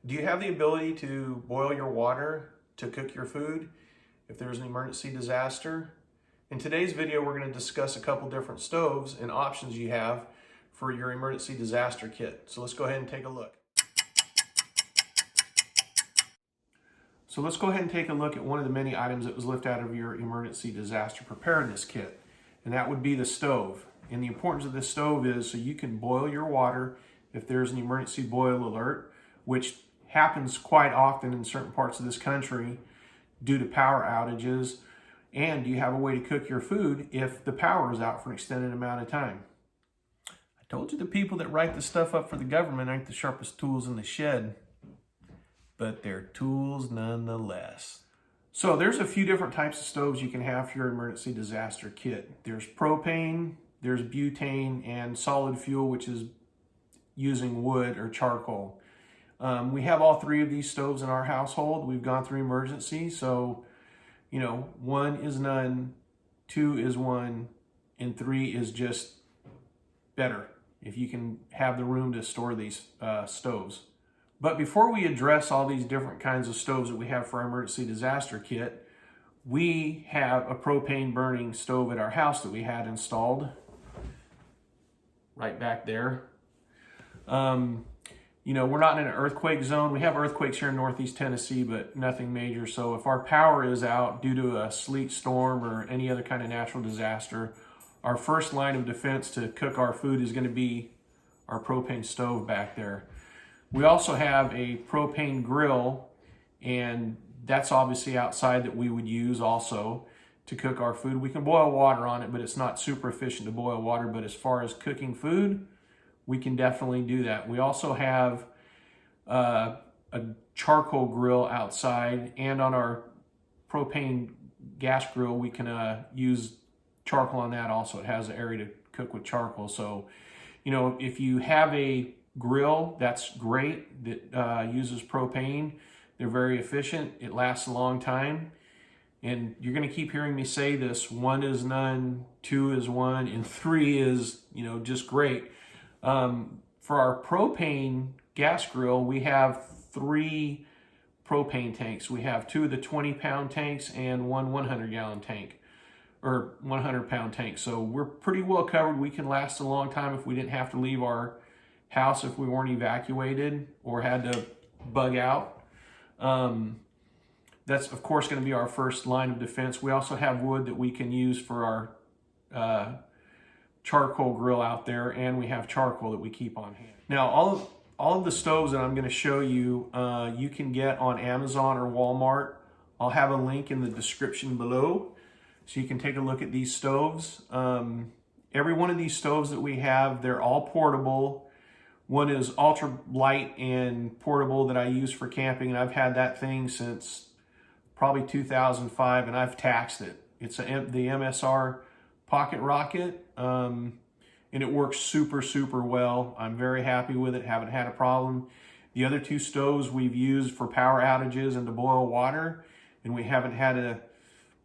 Do you have the ability to boil your water to cook your food if there's an emergency disaster? In today's video, we're going to discuss a couple different stoves and options you have for your emergency disaster kit. So let's go ahead and take a look. So let's go ahead and take a look at one of the many items that was left out of your emergency disaster preparedness kit, and that would be the stove. And the importance of this stove is so you can boil your water if there's an emergency boil alert, which happens quite often in certain parts of this country due to power outages. And you have a way to cook your food if the power is out for an extended amount of time. I told you the people that write the stuff up for the government aren't the sharpest tools in the shed, but they're tools nonetheless. So there's a few different types of stoves you can have for your emergency disaster kit. There's propane, there's butane, and solid fuel, which is using wood or charcoal. We have all three of these stoves in our household. We've gone through emergency, so one is none, two is one, and three is just better if you can have the room to store these stoves. But before we address all these different kinds of stoves that we have for our emergency disaster kit, we have a propane burning stove at our house that we had installed right back there. We're not in an earthquake zone. We have earthquakes here in Northeast Tennessee, but nothing major. So if our power is out due to a sleet storm or any other kind of natural disaster, our first line of defense to cook our food is going to be our propane stove back there. We also have a propane grill, and that's obviously outside that we would use also to cook our food. We can boil water on it, but it's not super efficient to boil water. But as far as cooking food, we can definitely do that. We also have a charcoal grill outside, and on our propane gas grill, we can use charcoal on that also. It has an area to cook with charcoal. So, if you have a grill, that's great, that uses propane. They're very efficient. It lasts a long time. And you're going to keep hearing me say this: one is none, two is one, and three is, just great. For our propane gas grill, we have 3 propane tanks. We have 2 of the 20-pound tanks and 1 100-gallon tank, or 100-pound tank. So we're pretty well covered. We can last a long time if we didn't have to leave our house, if we weren't evacuated or had to bug out. That's, of course, going to be our first line of defense. We also have wood that we can use for our charcoal grill out there, and we have charcoal that we keep on hand. Now, all of the stoves that I'm going to show you, you can get on Amazon or Walmart. I'll have a link in the description below, so you can take a look at these stoves. Every one of these stoves that we have, they're all portable. One is ultra light and portable that I use for camping, and I've had that thing since probably 2005, and I've taxed it. It's the MSR Pocket Rocket, and it works super well. I'm very happy with it, haven't had a problem. The other 2 stoves we've used for power outages and to boil water, and we haven't had a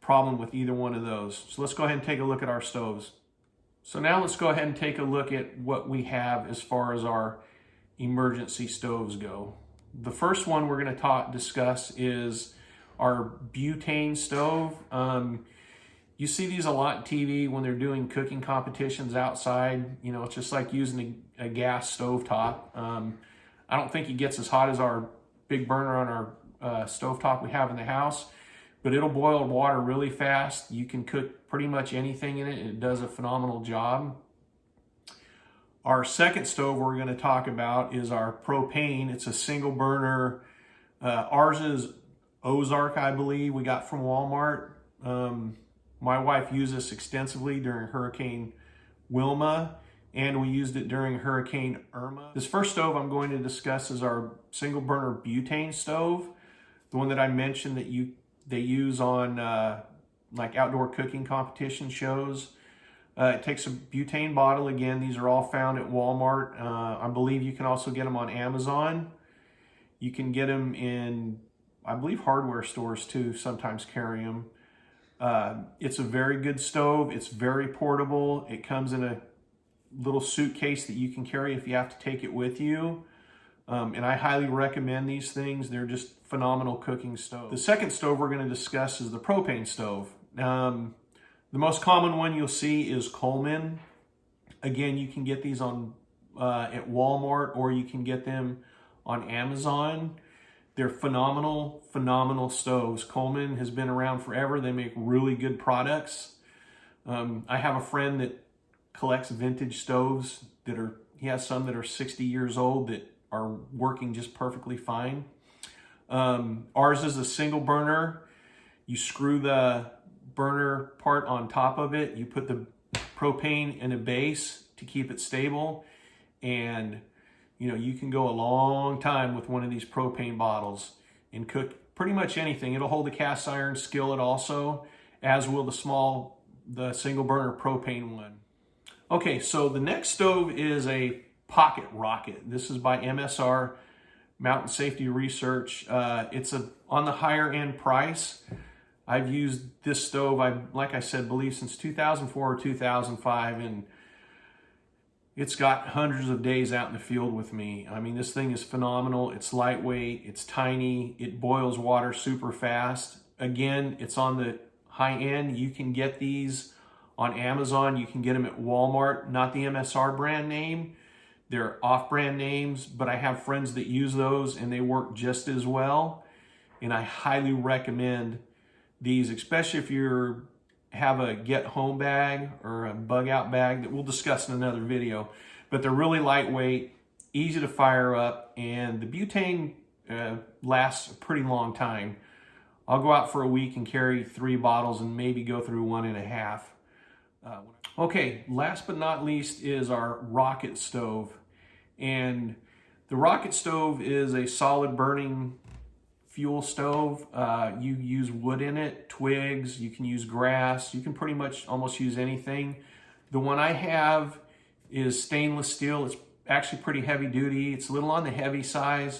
problem with either one of those. So let's go ahead and take a look at our stoves. So now let's go ahead and take a look at what we have as far as our emergency stoves go. The first one we're going to discuss is our butane stove. You see these a lot on TV when they're doing cooking competitions outside. It's just like using a gas stovetop. I don't think it gets as hot as our big burner on our stovetop we have in the house, but it'll boil water really fast. You can cook pretty much anything in it, and it does a phenomenal job. Our second stove we're going to talk about is our propane. It's a single burner. Ours is Ozark, I believe, we got from Walmart. My wife used this extensively during Hurricane Wilma, and we used it during Hurricane Irma. This first stove I'm going to discuss is our single burner butane stove, the one that I mentioned that they use on like outdoor cooking competition shows. It takes a butane bottle. Again, these are all found at Walmart. I believe you can also get them on Amazon. You can get them in, I believe, hardware stores too, sometimes carry them. It's a very good stove. It's very portable. It comes in a little suitcase that you can carry if you have to take it with you. And I highly recommend these things. They're just phenomenal cooking stoves. The second stove we're going to discuss is the propane stove. The most common one you'll see is Coleman. Again, you can get these on at Walmart, or you can get them on Amazon. They're phenomenal, phenomenal stoves. Coleman has been around forever. They make really good products. I have a friend that collects vintage stoves he has some that are 60 years old that are working just perfectly fine. Ours is a single burner. You screw the burner part on top of it. You put the propane in a base to keep it stable. And you can go a long time with one of these propane bottles and cook pretty much anything. It'll hold a cast iron skillet also, as will the single burner propane one. Okay, so the next stove is a pocket rocket. This is by MSR, Mountain Safety Research. It's on the higher end price. I've used this stove, like I said, believe since 2004 or 2005, and it's got hundreds of days out in the field with me. I mean, this thing is phenomenal. It's lightweight, it's tiny, it boils water super fast. Again, it's on the high end. You can get these on Amazon. You can get them at Walmart, not the MSR brand name. They're off-brand names, but I have friends that use those and they work just as well. And I highly recommend these, especially if you have a get-home bag or a bug-out bag that we'll discuss in another video. But they're really lightweight, easy to fire up, and the butane lasts a pretty long time. I'll go out for a week and carry 3 bottles and maybe go through 1.5. Okay, last but not least is our rocket stove. And the rocket stove is a solid burning fuel stove. You use wood in it, twigs, you can use grass, you can pretty much almost use anything. The one I have is stainless steel. It's actually pretty heavy duty. It's a little on the heavy side,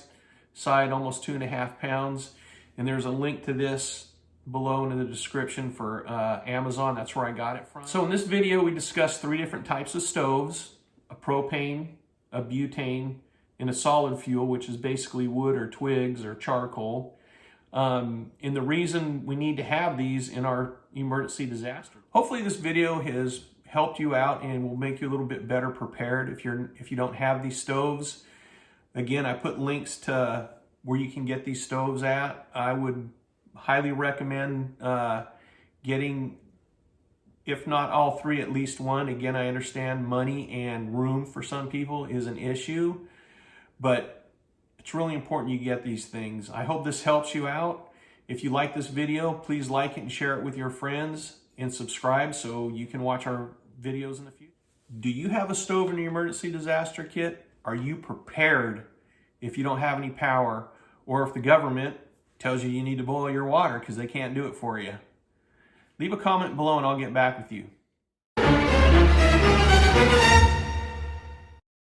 almost 2.5 pounds. And there's a link to this below in the description for Amazon. That's where I got it from. So in this video, we discussed 3 different types of stoves: a propane, a butane, and a solid fuel, which is basically wood or twigs or charcoal. And the reason we need to have these in our emergency disaster. Hopefully this video has helped you out and will make you a little bit better prepared if you don't have these stoves. Again, I put links to where you can get these stoves at. I would highly recommend getting, if not all 3, at least one. Again, I understand money and room for some people is an issue, but it's really important you get these things. I hope this helps you out. If you like this video, please like it and share it with your friends, and subscribe so you can watch our videos in the future. Do you have a stove in your emergency disaster kit? Are you prepared if you don't have any power, or if the government tells you need to boil your water because they can't do it for you? Leave a comment below and I'll get back with you.